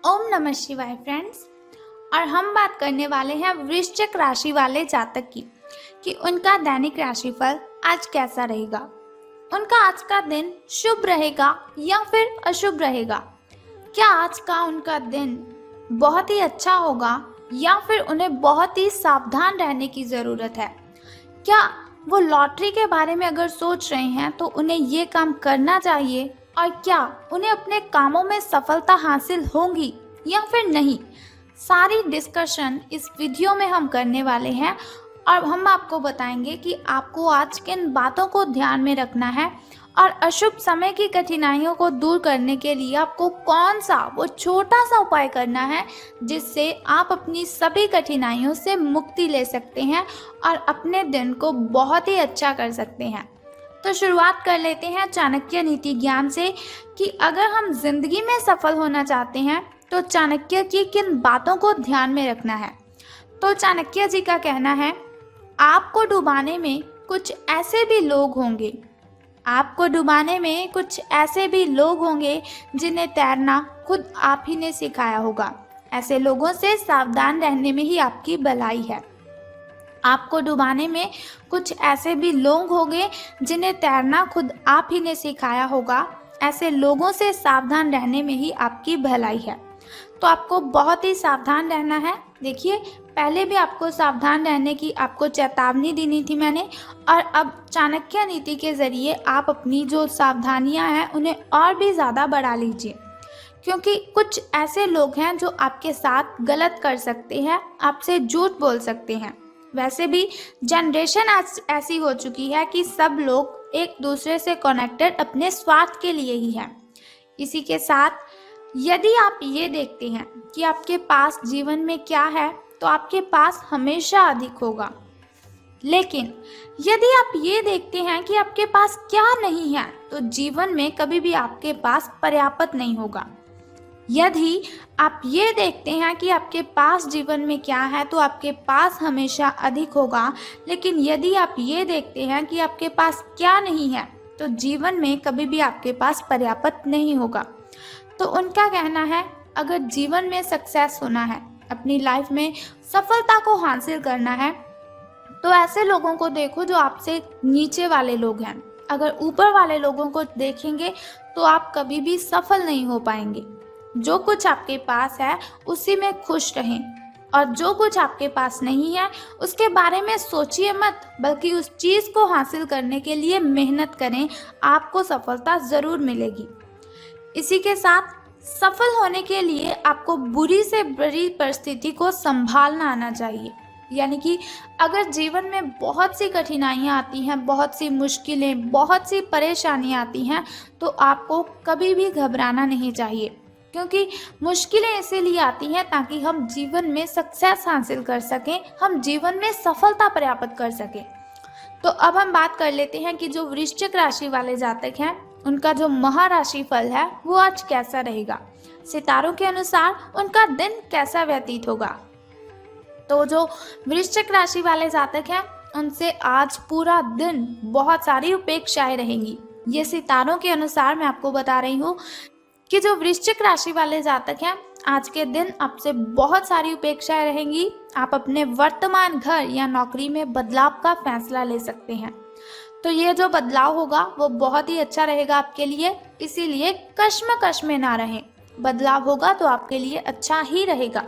ओम नमः शिवाय फ्रेंड्स। और हम बात करने वाले हैं वृश्चिक राशि वाले जातक की कि उनका दैनिक राशिफल आज कैसा रहेगा। उनका आज का दिन शुभ रहेगा या फिर अशुभ रहेगा। क्या आज का उनका दिन बहुत ही अच्छा होगा या फिर उन्हें बहुत ही सावधान रहने की ज़रूरत है। क्या वो लॉटरी के बारे में अगर सोच रहे हैं तो उन्हें ये काम करना चाहिए और क्या उन्हें अपने कामों में सफलता हासिल होगी या फिर नहीं। सारी डिस्कशन इस वीडियो में हम करने वाले हैं और हम आपको बताएंगे कि आपको आज किन बातों को ध्यान में रखना है और अशुभ समय की कठिनाइयों को दूर करने के लिए आपको कौन सा वो छोटा सा उपाय करना है जिससे आप अपनी सभी कठिनाइयों से मुक्ति ले सकते हैं और अपने दिन को बहुत ही अच्छा कर सकते हैं। तो शुरुआत कर लेते हैं चाणक्य नीति ज्ञान से कि अगर हम जिंदगी में सफल होना चाहते हैं तो चाणक्य की किन बातों को ध्यान में रखना है। तो चाणक्य जी का कहना है, आपको डुबाने में कुछ ऐसे भी लोग होंगे, आपको डुबाने में कुछ ऐसे भी लोग होंगे जिन्हें तैरना खुद आप ही ने सिखाया होगा। ऐसे लोगों से सावधान रहने में ही आपकी भलाई है। आपको डुबाने में कुछ ऐसे भी लोग होंगे जिन्हें तैरना खुद आप ही ने सिखाया होगा। ऐसे लोगों से सावधान रहने में ही आपकी भलाई है। तो आपको बहुत ही सावधान रहना है। देखिए, पहले भी आपको सावधान रहने की आपको चेतावनी देनी थी मैंने, और अब चाणक्य नीति के ज़रिए आप अपनी जो सावधानियां हैं उन्हें और भी ज़्यादा बढ़ा लीजिए, क्योंकि कुछ ऐसे लोग हैं जो आपके साथ गलत कर सकते हैं, आपसे झूठ बोल सकते हैं। वैसे भी जनरेशन आज ऐसी हो चुकी है कि सब लोग एक दूसरे से कनेक्टेड अपने स्वार्थ के लिए ही हैं। इसी के साथ यदि आप ये देखते हैं कि आपके पास जीवन में क्या है तो आपके पास हमेशा अधिक होगा, लेकिन यदि आप ये देखते हैं कि आपके पास क्या नहीं है तो जीवन में कभी भी आपके पास पर्याप्त नहीं होगा। यदि आप ये देखते हैं कि आपके पास जीवन में क्या है तो आपके पास हमेशा अधिक होगा, लेकिन यदि आप ये देखते हैं कि आपके पास क्या नहीं है तो जीवन में कभी भी आपके पास पर्याप्त नहीं होगा। तो उनका कहना है, अगर जीवन में सक्सेस होना है, अपनी लाइफ में सफलता को हासिल करना है, तो ऐसे लोगों को देखो जो आपसे नीचे वाले लोग हैं। अगर ऊपर वाले लोगों को देखेंगे तो आप कभी भी सफल नहीं हो पाएंगे। जो कुछ आपके पास है उसी में खुश रहें, और जो कुछ आपके पास नहीं है उसके बारे में सोचिए मत, बल्कि उस चीज़ को हासिल करने के लिए मेहनत करें। आपको सफलता ज़रूर मिलेगी। इसी के साथ सफल होने के लिए आपको बुरी से बुरी परिस्थिति को संभालना आना चाहिए। यानी कि अगर जीवन में बहुत सी कठिनाइयाँ आती हैं, बहुत सी मुश्किलें, बहुत सी परेशानियाँ आती हैं, तो आपको कभी भी घबराना नहीं चाहिए, क्योंकि मुश्किलें इसीलिए आती हैं ताकि हम जीवन में सक्सेस हासिल कर सकें, हम जीवन में सफलता प्राप्त कर सकें। तो अब हम बात कर लेते हैं कि जो वृश्चिक राशि वाले जातक हैं उनका जो महाराशि फल है वो आज कैसा रहेगा। सितारों के अनुसार उनका दिन कैसा व्यतीत होगा। तो जो वृश्चिक राशि वाले जातक हैं उनसे आज पूरा दिन बहुत सारी उपेक्षाएं रहेंगी। ये सितारों के अनुसार मैं आपको बता रही हूँ कि जो वृश्चिक राशि वाले जातक हैं आज के दिन आपसे बहुत सारी उपेक्षाएं रहेंगी। आप अपने वर्तमान घर या नौकरी में बदलाव का फैसला ले सकते हैं। तो ये जो बदलाव होगा वो बहुत ही अच्छा रहेगा आपके लिए, इसीलिए कश्मकश में ना रहें। बदलाव होगा तो आपके लिए अच्छा ही रहेगा।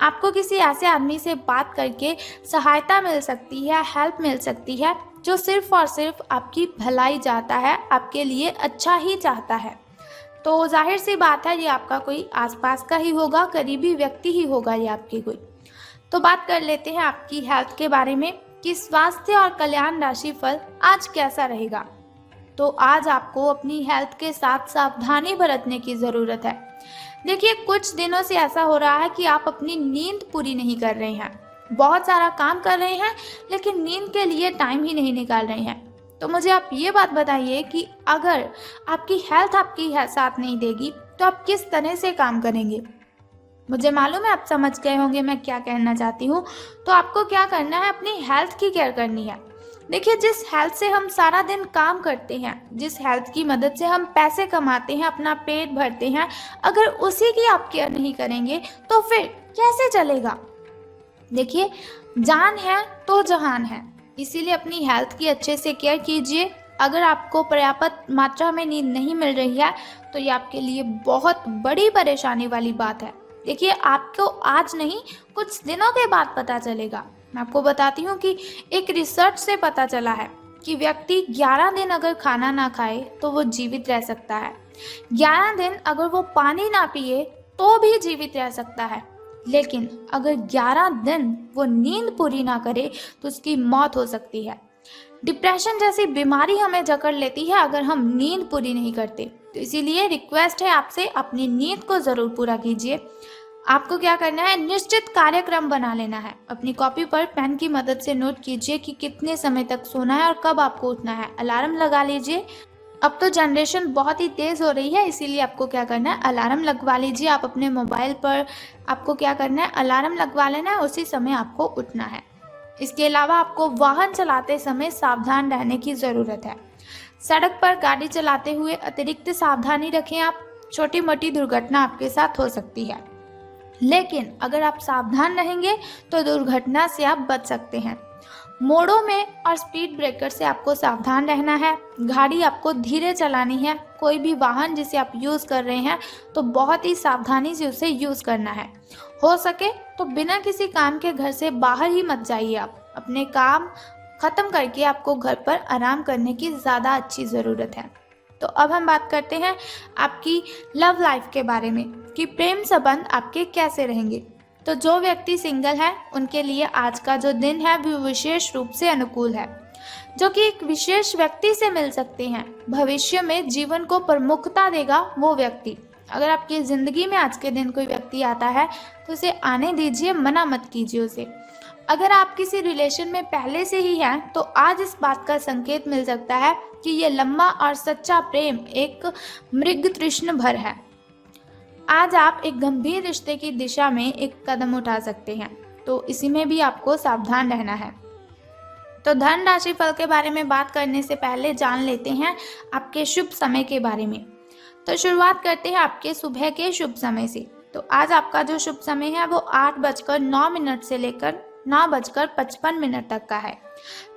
आपको किसी ऐसे आदमी से बात करके सहायता मिल सकती है, हेल्प मिल सकती है, जो सिर्फ और सिर्फ आपकी भलाई चाहता है, आपके लिए अच्छा ही चाहता है। तो जाहिर सी बात है ये आपका कोई आसपास का ही होगा, करीबी व्यक्ति ही होगा ये आपकी कोई। तो बात कर लेते हैं आपकी हेल्थ के बारे में कि स्वास्थ्य और कल्याण राशि फल आज कैसा रहेगा। तो आज आपको अपनी हेल्थ के साथ सावधानी बरतने की ज़रूरत है। देखिए, कुछ दिनों से ऐसा हो रहा है कि आप अपनी नींद पूरी नहीं कर रहे हैं, बहुत सारा काम कर रहे हैं लेकिन नींद के लिए टाइम ही नहीं निकाल रहे हैं। तो मुझे आप ये बात बताइए कि अगर आपकी हेल्थ आपकी साथ नहीं देगी तो आप किस तरह से काम करेंगे। मुझे मालूम है आप समझ गए होंगे मैं क्या कहना चाहती हूँ। तो आपको क्या करना है, अपनी हेल्थ की केयर करनी है। देखिए, जिस हेल्थ से हम सारा दिन काम करते हैं, जिस हेल्थ की मदद से हम पैसे कमाते हैं, अपना पेट भरते हैं, अगर उसी की आप केयर नहीं करेंगे तो फिर कैसे चलेगा। देखिए, जान है तो जहान है, इसीलिए अपनी हेल्थ की अच्छे से केयर कीजिए। अगर आपको पर्याप्त मात्रा में नींद नहीं मिल रही है तो ये आपके लिए बहुत बड़ी परेशानी वाली बात है। देखिए, आपको आज नहीं कुछ दिनों के बाद पता चलेगा। मैं आपको बताती हूँ कि एक रिसर्च से पता चला है कि व्यक्ति 11 दिन अगर खाना ना खाए तो वो जीवित रह सकता है। 11 दिन अगर वो पानी ना पिए तो भी जीवित रह सकता है। लेकिन अगर 11 दिन वो नींद पूरी ना करे तो उसकी मौत हो सकती है। डिप्रेशन जैसी बीमारी हमें जकड़ लेती है अगर हम नींद पूरी नहीं करते। तो इसीलिए रिक्वेस्ट है आपसे, अपनी नींद को ज़रूर पूरा कीजिए। आपको क्या करना है, निश्चित कार्यक्रम बना लेना है। अपनी कॉपी पर पेन की मदद से नोट कीजिए कि कितने समय तक सोना है और कब आपको उठना है। अलार्म लगा लीजिए। अब तो जनरेशन बहुत ही तेज़ हो रही है, इसीलिए आपको क्या करना है, अलार्म लगवा लीजिए। आप अपने मोबाइल पर आपको क्या करना है, अलार्म लगवा लेना है, उसी समय आपको उठना है। इसके अलावा आपको वाहन चलाते समय सावधान रहने की ज़रूरत है। सड़क पर गाड़ी चलाते हुए अतिरिक्त सावधानी रखें आप। छोटी मोटी दुर्घटना आपके साथ हो सकती है, लेकिन अगर आप सावधान रहेंगे तो दुर्घटना से आप बच सकते हैं। मोड़ों में और स्पीड ब्रेकर से आपको सावधान रहना है। गाड़ी आपको धीरे चलानी है। कोई भी वाहन जिसे आप यूज़ कर रहे हैं तो बहुत ही सावधानी से उसे यूज़ करना है। हो सके तो बिना किसी काम के घर से बाहर ही मत जाइए। आप अपने काम ख़त्म करके आपको घर पर आराम करने की ज़्यादा अच्छी ज़रूरत है। तो अब हम बात करते हैं आपकी लव लाइफ के बारे में कि प्रेम संबंध आपके कैसे रहेंगे। तो जो व्यक्ति सिंगल है उनके लिए आज का जो दिन है वो विशेष रूप से अनुकूल है, जो कि एक विशेष व्यक्ति से मिल सकते हैं। भविष्य में जीवन को प्रमुखता देगा वो व्यक्ति। अगर आपकी ज़िंदगी में आज के दिन कोई व्यक्ति आता है तो उसे आने दीजिए, मना मत कीजिए उसे। अगर आप किसी रिलेशन में पहले से ही हैं तो आज इस बात का संकेत मिल सकता है कि ये लंबा और सच्चा प्रेम एक मृग तृष्ण भर है। आज आप एक गंभीर रिश्ते की दिशा में एक कदम उठा सकते हैं, तो इसी में भी आपको सावधान रहना है। तो धन राशि फल के बारे में बात करने से पहले जान लेते हैं आपके शुभ समय के बारे में। तो शुरुआत करते हैं आपके सुबह के शुभ समय से। तो आज आपका जो शुभ समय है वो 8:09 से लेकर 9:55 तक का है।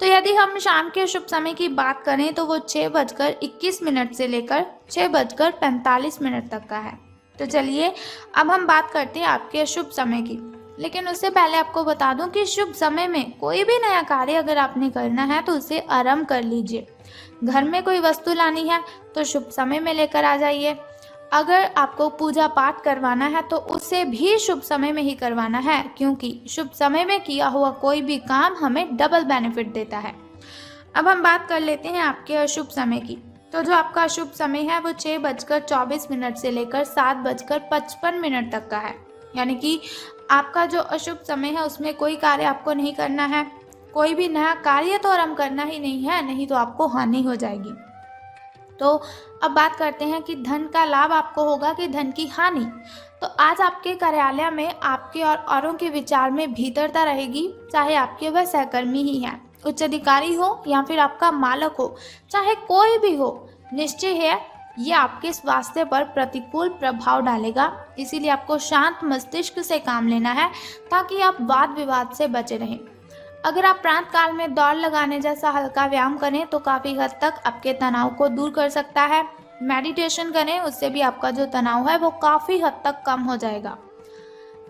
तो यदि हम शाम के शुभ समय की बात करें तो वो 6:21 से लेकर 6:45 तक का है। तो चलिए अब हम बात करते हैं आपके अशुभ समय की। लेकिन उससे पहले आपको बता दूं कि शुभ समय में कोई भी नया कार्य अगर आपने करना है तो उसे आरंभ कर लीजिए। घर में कोई वस्तु लानी है तो शुभ समय में लेकर आ जाइए। अगर आपको पूजा पाठ करवाना है तो उसे भी शुभ समय में ही करवाना है, क्योंकि शुभ समय में किया हुआ कोई भी काम हमें डबल बेनिफिट देता है। अब हम बात कर लेते हैं आपके अशुभ समय की। तो जो आपका अशुभ समय है वो 6:24 से लेकर 7:55 तक का है। यानी कि आपका जो अशुभ समय है उसमें कोई कार्य आपको नहीं करना है। कोई भी नया कार्य तो आरंभ करना ही नहीं है, नहीं तो आपको हानि हो जाएगी। तो अब बात करते हैं कि धन का लाभ आपको होगा कि धन की हानि। तो आज आपके कार्यालय में आपके और औरों के विचार में भीतरता रहेगी, चाहे आपके वह सहकर्मी ही हैं, उच्च अधिकारी हो या फिर आपका मालक हो, चाहे कोई भी हो। निश्चय है ये आपके स्वास्थ्य पर प्रतिकूल प्रभाव डालेगा। इसीलिए आपको शांत मस्तिष्क से काम लेना है ताकि आप वाद विवाद से बचे रहें। अगर आप प्रातः काल में दौड़ लगाने जैसा हल्का व्यायाम करें तो काफ़ी हद तक आपके तनाव को दूर कर सकता है। मेडिटेशन करें, उससे भी आपका जो तनाव है वो काफ़ी हद तक कम हो जाएगा।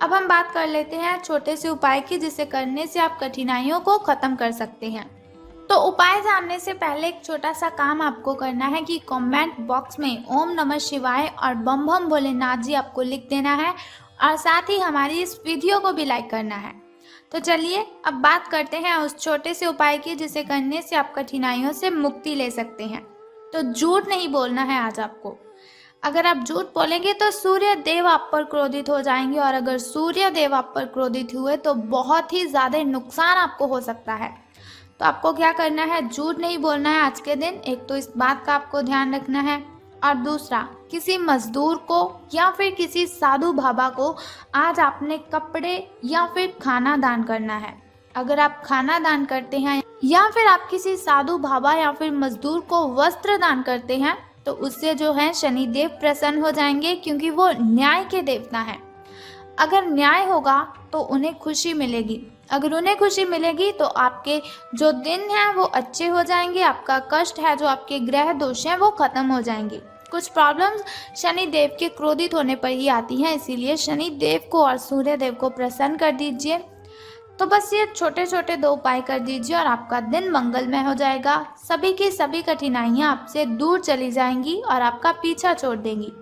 अब हम बात कर लेते हैं छोटे से उपाय की, जिसे करने से आप कठिनाइयों को ख़त्म कर सकते हैं। तो उपाय जानने से पहले एक छोटा सा काम आपको करना है कि कमेंट बॉक्स में ओम नमः शिवाय और बम बम भोलेनाथ जी आपको लिख देना है, और साथ ही हमारी इस वीडियो को भी लाइक करना है। तो चलिए अब बात करते हैं उस छोटे से उपाय की, जिसे करने से आप कठिनाइयों से मुक्ति ले सकते हैं। तो झूठ नहीं बोलना है आज आपको। अगर आप झूठ बोलेंगे तो सूर्य देव आप पर क्रोधित हो जाएंगे, और अगर सूर्य देव आप पर क्रोधित हुए तो बहुत ही ज़्यादा नुकसान आपको हो सकता है। तो आपको क्या करना है, झूठ नहीं बोलना है आज के दिन। एक तो इस बात का आपको ध्यान रखना है, और दूसरा किसी मजदूर को या फिर किसी साधु बाबा को आज आपने कपड़े या फिर खाना दान करना है। अगर आप खाना दान करते हैं या फिर आप किसी साधु बाबा या फिर मजदूर को वस्त्र दान करते हैं तो उससे जो है शनिदेव प्रसन्न हो जाएंगे, क्योंकि वो न्याय के देवता हैं। अगर न्याय होगा तो उन्हें खुशी मिलेगी। अगर उन्हें खुशी मिलेगी तो आपके जो दिन हैं वो अच्छे हो जाएंगे, आपका कष्ट है, जो आपके ग्रह दोष हैं वो खत्म हो जाएंगे। कुछ प्रॉब्लम्स शनि देव के क्रोधित होने पर ही आती हैं, इसीलिए शनि देव को और सूर्य देव को प्रसन्न कर दीजिए। तो बस ये छोटे छोटे 2 उपाय कर दीजिए और आपका दिन मंगलमय हो जाएगा। सभी की सभी कठिनाइयाँ आपसे दूर चली जाएंगी और आपका पीछा छोड़ देंगी।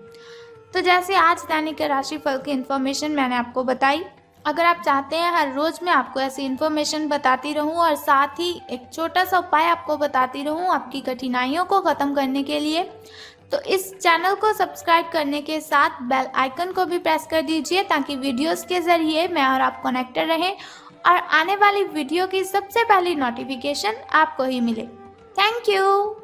तो जैसे आज दैनिक राशिफल की इन्फॉर्मेशन मैंने आपको बताई, अगर आप चाहते हैं हर रोज़ मैं आपको ऐसी इन्फॉर्मेशन बताती रहूं और साथ ही एक छोटा सा उपाय आपको बताती रहूं आपकी कठिनाइयों को ख़त्म करने के लिए, तो इस चैनल को सब्सक्राइब करने के साथ बेल आइकन को भी प्रेस कर दीजिए, ताकि वीडियोस के ज़रिए मैं और आप कनेक्टेड रहें और आने वाली वीडियो की सबसे पहली नोटिफिकेशन आपको ही मिले। Thank you.